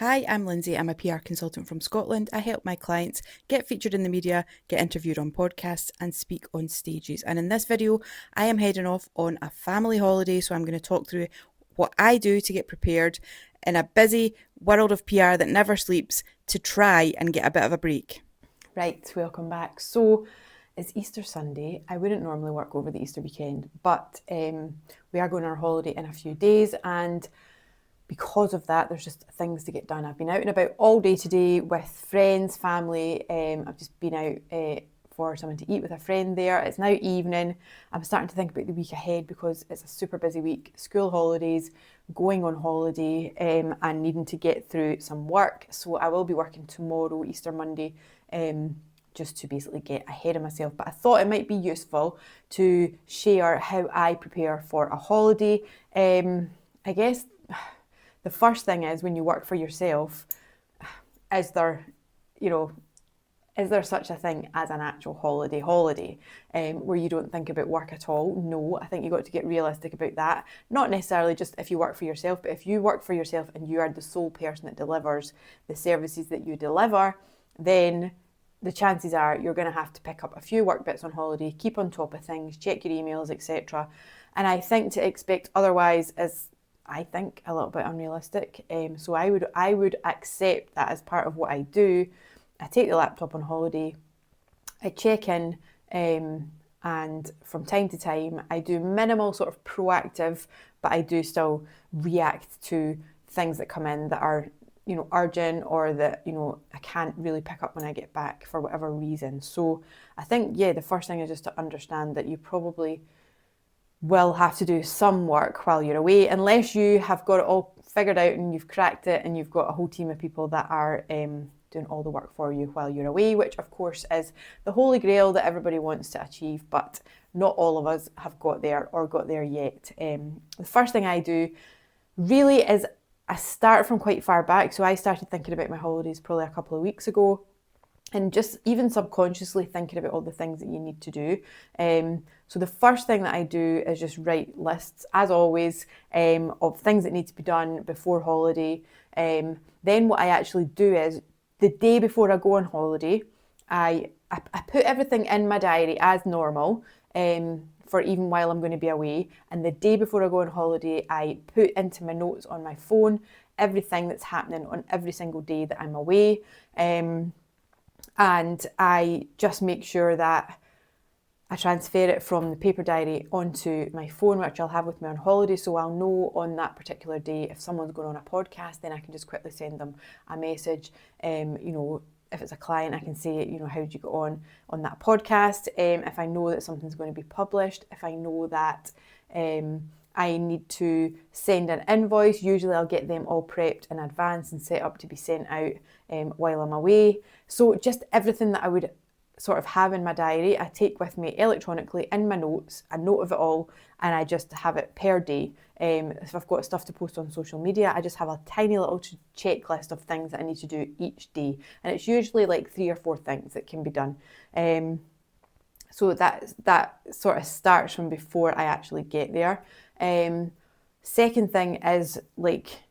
Hi, I'm Lindsay. I'm a PR consultant from Scotland. I help my clients get featured in the media, get interviewed on podcasts, and speak on stages. And in this video, I am heading off on a family holiday. So I'm going to talk through what I do to get prepared in a busy world of PR that never sleeps to try and get a bit of a break. Right, welcome back. So it's Easter Sunday. I wouldn't normally work over the Easter weekend, but we are going on our holiday in a few days, and because of that, there's just things to get done. I've been out and about all day today with friends, family. I've just been out for something to eat with a friend there. It's now evening. I'm starting to think about the week ahead because it's a super busy week. School holidays, going on holiday, and needing to get through some work. So I will be working tomorrow, Easter Monday, just to basically get ahead of myself. But I thought it might be useful to share how I prepare for a holiday. I guess the first thing is, when you work for yourself, is there such a thing as an actual holiday where you don't think about work at all? No, I think you've got to get realistic about that. Not necessarily just if you work for yourself, but if you work for yourself and you are the sole person that delivers the services that you deliver, then the chances are you're going to have to pick up a few work bits on holiday, keep on top of things, check your emails, etc. And I think to expect otherwise is, I think, a little bit unrealistic. So I would accept that as part of what I do. I take the laptop on holiday, I check in, and from time to time I do minimal sort of proactive, but I do still react to things that come in that are urgent, or that I can't really pick up when I get back for whatever reason. So I think, the first thing is just to understand that you probably will have to do some work while you're away, unless you have got it all figured out and you've cracked it and you've got a whole team of people that are doing all the work for you while you're away, which of course is the holy grail that everybody wants to achieve, but not all of us have got there or got there yet. The first thing I do really is I start from quite far back. So I started thinking about my holidays probably a couple of weeks ago, and just even subconsciously thinking about all the things that you need to do. So the first thing that I do is just write lists, as always, of things that need to be done before holiday. Then what I actually do is, the day before I go on holiday, I put everything in my diary as normal, for even while I'm going to be away. And the day before I go on holiday, I put into my notes on my phone everything that's happening on every single day that I'm away. And I just make sure that I transfer it from the paper diary onto my phone, which I'll have with me on holiday. So I'll know on that particular day if someone's going on a podcast, then I can just quickly send them a message. If it's a client, I can say, how did you get on that podcast? If I know that something's going to be published, if I know that I need to send an invoice, usually I'll get them all prepped in advance and set up to be sent out while I'm away. So just everything that I would sort of have in my diary, I take with me electronically in my notes, a note of it all, and I just have it per day. If I've got stuff to post on social media, I just have a tiny little checklist of things that I need to do each day. And it's usually like 3 or 4 things that can be done. So that sort of starts from before I actually get there. Second thing is like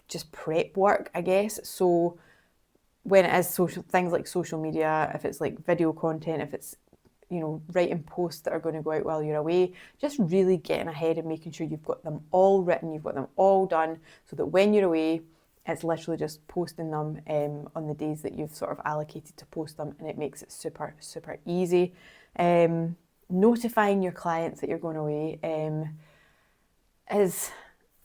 just prep work, I guess. So when it is things like social media, if it's like video content, if it's writing posts that are going to go out while you're away, just really getting ahead and making sure you've got them all written, you've got them all done, so that when you're away, it's literally just posting them on the days that you've sort of allocated to post them, and it makes it super, super easy. Notifying your clients that you're going away is,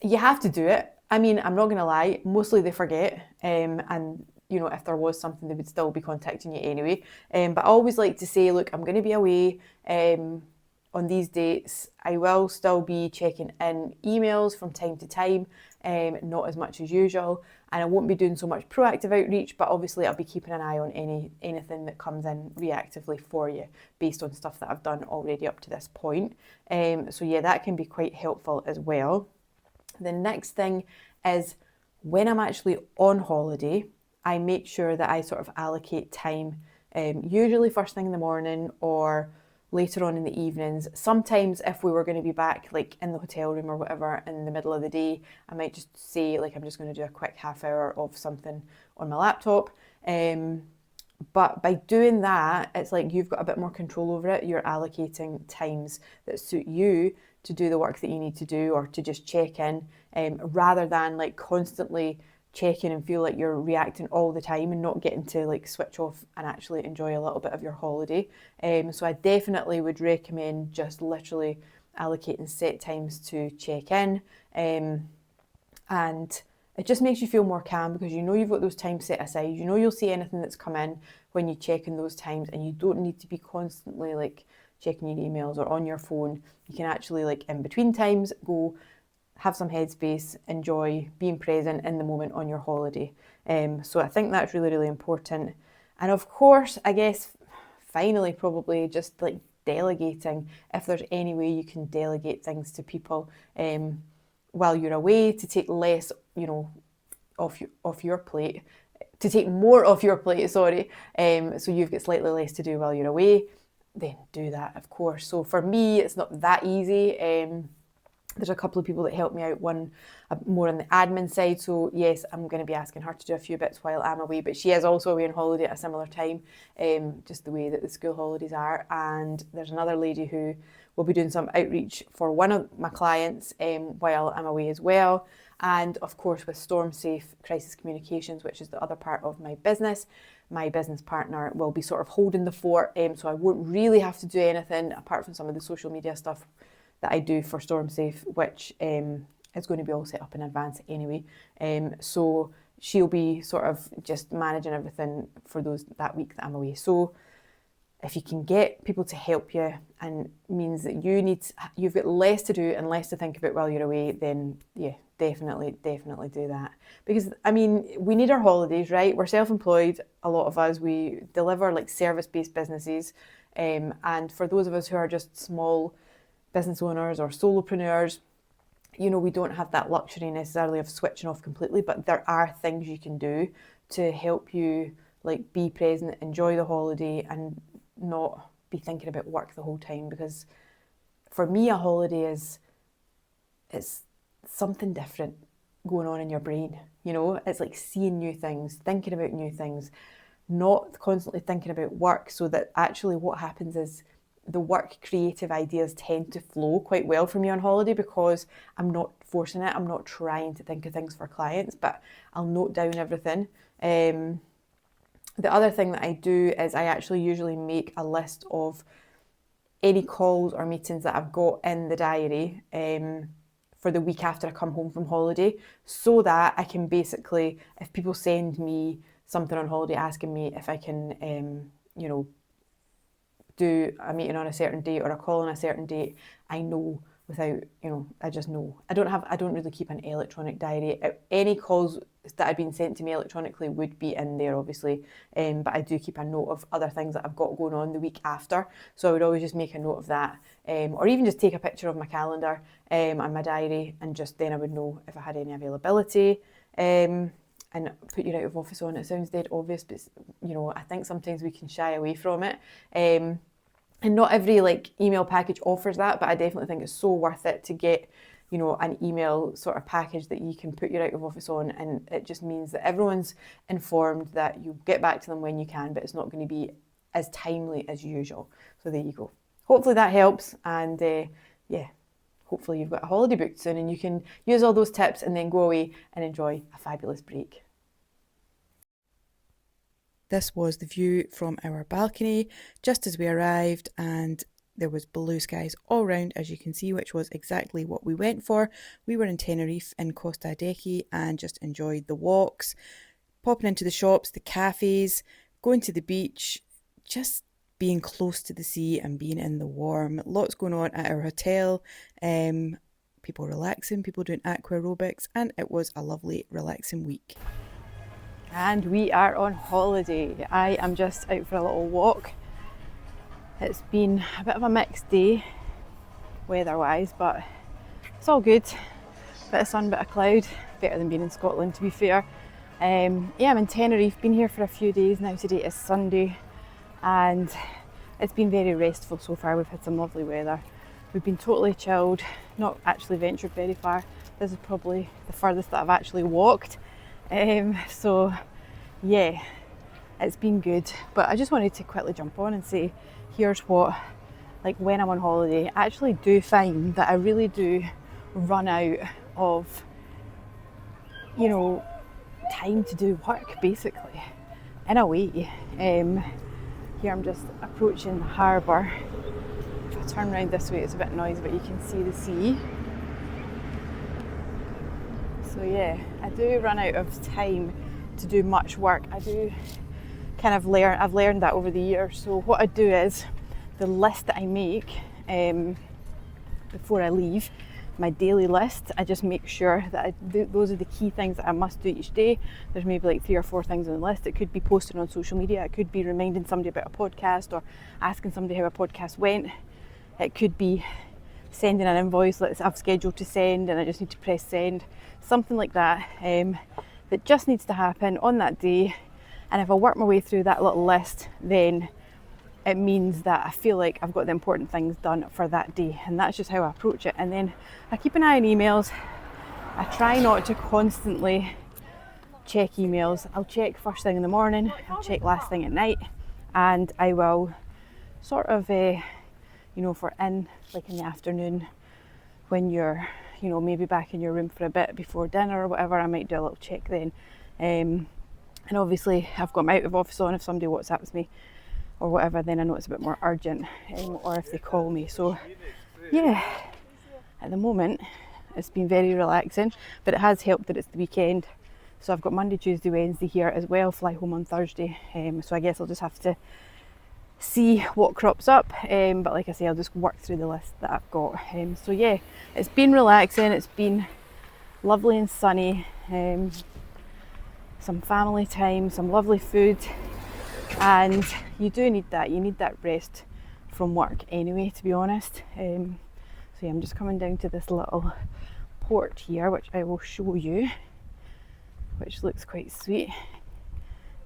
you have to do it. I mean, I'm not going to lie, mostly they forget, and if there was something, they would still be contacting you anyway. But I always like to say, look, I'm going to be away on these dates. I will still be checking in emails from time to time, not as much as usual. And I won't be doing so much proactive outreach, but obviously I'll be keeping an eye on anything that comes in reactively for you based on stuff that I've done already up to this point. So yeah, that can be quite helpful as well. The next thing is, when I'm actually on holiday, I make sure that I sort of allocate time, usually first thing in the morning or later on in the evenings. Sometimes if we were going to be back like in the hotel room or whatever in the middle of the day, I might just say like I'm just going to do a quick half hour of something on my laptop. But by doing that, it's like you've got a bit more control over it. You're allocating times that suit you to do the work that you need to do or to just check in, rather than like constantly checking and feel like you're reacting all the time and not getting to like switch off and actually enjoy a little bit of your holiday. So I definitely would recommend just literally allocating set times to check in, and it just makes you feel more calm because you know you've got those times set aside. You know you'll see anything that's come in when you check in those times, and you don't need to be constantly like checking your emails or on your phone. You can actually like in between times go have some headspace, enjoy being present in the moment on your holiday. So I think that's really, really important. And of course, I guess finally probably just like delegating, if there's any way you can delegate things to people while you're away to take less, off your plate, to take more off your plate, sorry. So you've got slightly less to do while you're away, then do that, of course. So for me, it's not that easy. There's a couple of people that help me out, one more on the admin side. So yes, I'm going to be asking her to do a few bits while I'm away, but she is also away on holiday at a similar time, just the way that the school holidays are. And there's another lady who will be doing some outreach for one of my clients while I'm away as well. And of course with Storm Safe Crisis Communications, which is the other part of my business partner will be sort of holding the fort. So I won't really have to do anything apart from some of the social media stuff that I do for Storm Safe, which is going to be all set up in advance anyway. So she'll be sort of just managing everything for that week that I'm away. So if you can get people to help you and means that you've got less to do and less to think about while you're away, then yeah, definitely do that. Because I mean, we need our holidays, right? We're self-employed, a lot of us, we deliver like service-based businesses. And for those of us who are just small business owners or solopreneurs, we don't have that luxury necessarily of switching off completely, but there are things you can do to help you like be present, enjoy the holiday and not be thinking about work the whole time. Because for me, a holiday it's something different going on in your brain. It's like seeing new things, thinking about new things, not constantly thinking about work, so that actually what happens is the work creative ideas tend to flow quite well for me on holiday because I'm not forcing it. I'm not trying to think of things for clients, but I'll note down everything. The other thing that I do is I actually usually make a list of any calls or meetings that I've got in the diary for the week after I come home from holiday, so that I can basically, if people send me something on holiday asking me if I can, do a meeting on a certain date or a call on a certain date, I know without, I just know. I don't really keep an electronic diary. Any calls that had been sent to me electronically would be in there, obviously, but I do keep a note of other things that I've got going on the week after. So I would always just make a note of that, or even just take a picture of my calendar and my diary, and just then I would know if I had any availability. And put your out of office on. It sounds dead obvious, but I think sometimes we can shy away from it. And not every like email package offers that, but I definitely think it's so worth it to get, an email sort of package that you can put your out of office on, and it just means that everyone's informed that you get back to them when you can, but it's not going to be as timely as usual. So there you go. Hopefully that helps, and hopefully you've got a holiday booked soon and you can use all those tips and then go away and enjoy a fabulous break. This was the view from our balcony just as we arrived, and there was blue skies all round, as you can see, which was exactly what we went for. We were in Tenerife in Costa Adeki and just enjoyed the walks, popping into the shops, the cafes, going to the beach, just being close to the sea and being in the warm. Lots going on at our hotel. People relaxing, people doing aqua aerobics, and it was a lovely, relaxing week. And we are on holiday. I am just out for a little walk. It's been a bit of a mixed day weather-wise, but it's all good. Bit of sun, bit of cloud. Better than being in Scotland, to be fair. I'm in Tenerife, been here for a few days now. Today is Sunday, and it's been very restful so far. We've had some lovely weather. We've been totally chilled, not actually ventured very far. This is probably the furthest that I've actually walked. So yeah, it's been good. But I just wanted to quickly jump on and say, here's what, like when I'm on holiday, I actually do find that I really do run out of, time to do work, basically, in a way. Here I'm just approaching the harbour. If I turn around this way, it's a bit noisy, but you can see the sea. So yeah, I do run out of time to do much work. I do kind of I've learned that over the years. So what I do is, the list that I make before I leave, my daily list, I just make sure that those are the key things that I must do each day. There's maybe like 3 or 4 things on the list. It could be posting on social media, it could be reminding somebody about a podcast or asking somebody how a podcast went. It could be sending an invoice that I've scheduled to send and I just need to press send. Something like that, that just needs to happen on that day. And if I work my way through that little list, then it means that I feel like I've got the important things done for that day, and that's just how I approach it. And then I keep an eye on emails. I try not to constantly check emails. I'll check first thing in the morning, I'll check last thing at night, and I will sort of, for in the afternoon when you're, maybe back in your room for a bit before dinner or whatever, I might do a little check then. And obviously I've got my out of office on. If somebody WhatsApps me or whatever, then I know it's a bit more urgent, or if they call me. So yeah, at the moment it's been very relaxing, but it has helped that it's the weekend. So I've got Monday, Tuesday, Wednesday here as well, fly home on Thursday. So I guess I'll just have to see what crops up, but like I say, I'll just work through the list that I've got. So yeah, it's been relaxing, it's been lovely and sunny, some family time, some lovely food. And you do need that. You need that rest from work anyway, to be honest. So yeah, I'm just coming down to this little port here, which I will show you, which looks quite sweet.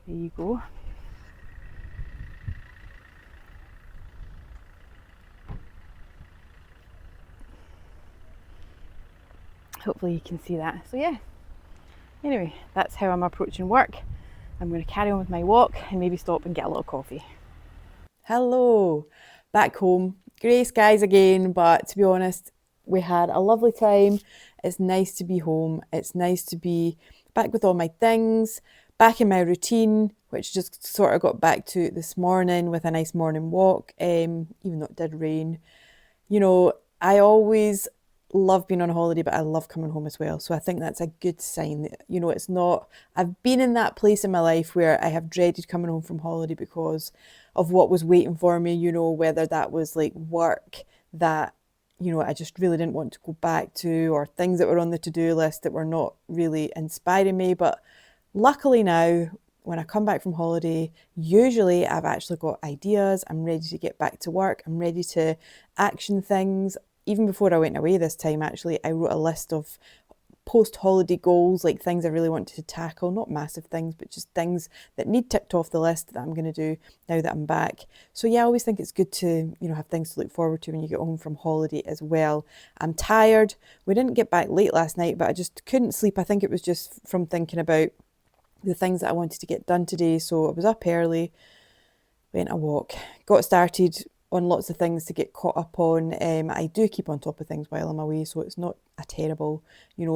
There you go. Hopefully you can see that. So yeah, anyway, that's how I'm approaching work. I'm going to carry on with my walk and maybe stop and get a little coffee. Hello, back home. Grey skies again, but to be honest, we had a lovely time. It's nice to be home. It's nice to be back with all my things, back in my routine, which just sort of got back to this morning with a nice morning walk, even though it did rain. I always love being on holiday, but I love coming home as well. So I think that's a good sign that, it's not, I've been in that place in my life where I have dreaded coming home from holiday because of what was waiting for me, whether that was like work that, I just really didn't want to go back to, or things that were on the to-do list that were not really inspiring me. But luckily now, when I come back from holiday, usually I've actually got ideas. I'm ready to get back to work. I'm ready to action things. Even before I went away this time, actually, I wrote a list of post-holiday goals, like things I really wanted to tackle, not massive things, but just things that need ticked off the list that I'm going to do now that I'm back. So yeah, I always think it's good to, have things to look forward to when you get home from holiday as well. I'm tired. We didn't get back late last night, but I just couldn't sleep. I think it was just from thinking about the things that I wanted to get done today. So I was up early, went a walk, got started on lots of things to get caught up on. I do keep on top of things while I'm away, so it's not a terrible,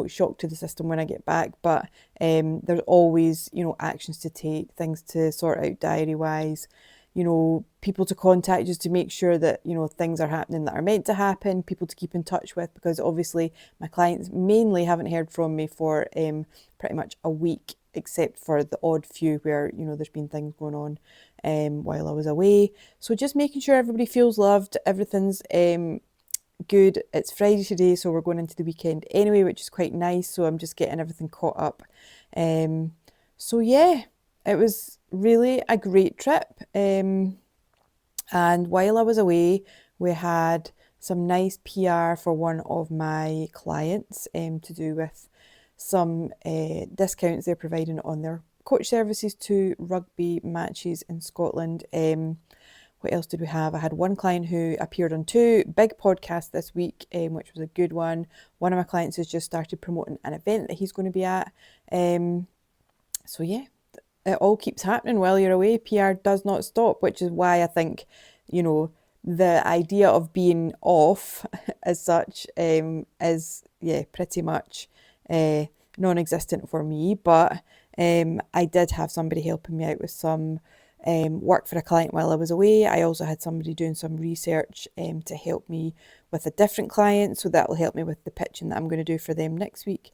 shock to the system when I get back. But there's always, actions to take, things to sort out diary-wise, people to contact just to make sure that, things are happening that are meant to happen, people to keep in touch with, because obviously my clients mainly haven't heard from me for pretty much a week, except for the odd few where, there's been things going on while I was away. So just making sure everybody feels loved, everything's good. It's Friday today, so we're going into the weekend anyway, which is quite nice. So I'm just getting everything caught up. So yeah, it was really a great trip. And while I was away, we had some nice PR for one of my clients to do with some discounts they're providing on their coach services to rugby matches in Scotland. What else did we have? I had one client who appeared on 2 big podcasts this week, which was a good one. One of my clients has just started promoting an event that he's going to be at. So yeah, it all keeps happening while you're away. PR does not stop, which is why I think, the idea of being off as such is, pretty much non-existent for me. But I did have somebody helping me out with some work for a client while I was away. I also had somebody doing some research to help me with a different client, so that will help me with the pitching that I'm going to do for them next week.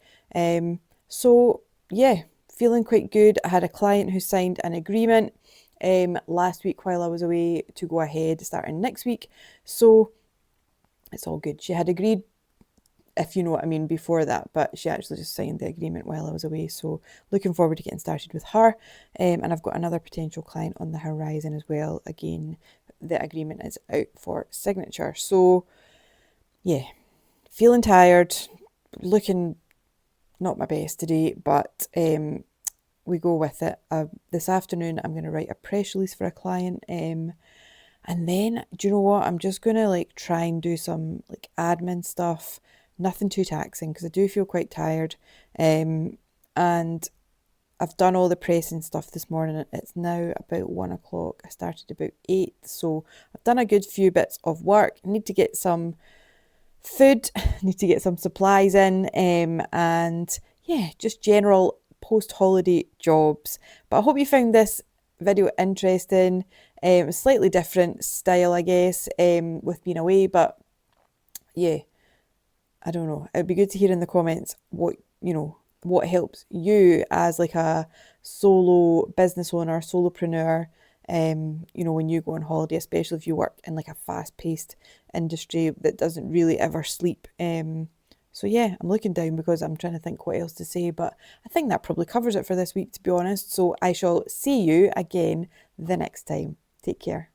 So yeah, feeling quite good. I had a client who signed an agreement last week while I was away to go ahead starting next week. So it's all good. She had agreed, if you know what I mean, before that, but she actually just signed the agreement while I was away. So looking forward to getting started with her. And I've got another potential client on the horizon as well. Again, the agreement is out for signature. So yeah, feeling tired, looking not my best today, but we go with it. This afternoon, I'm going to write a press release for a client. And then, do you know what? I'm just going to try and do some admin stuff. Nothing too taxing because I do feel quite tired. And I've done all the pressing stuff this morning. It's now about 1 o'clock. I started about 8. So I've done a good few bits of work. I need to get some food, need to get some supplies in, and yeah, just general post-holiday jobs. But I hope you found this video interesting. Slightly different style, I guess, with being away, but yeah, I don't know. It'd be good to hear in the comments what helps you as a solo business owner, solopreneur, when you go on holiday, especially if you work in a fast-paced industry that doesn't really ever sleep. So yeah, I'm looking down because I'm trying to think what else to say, but I think that probably covers it for this week, to be honest. So I shall see you again the next time. Take care.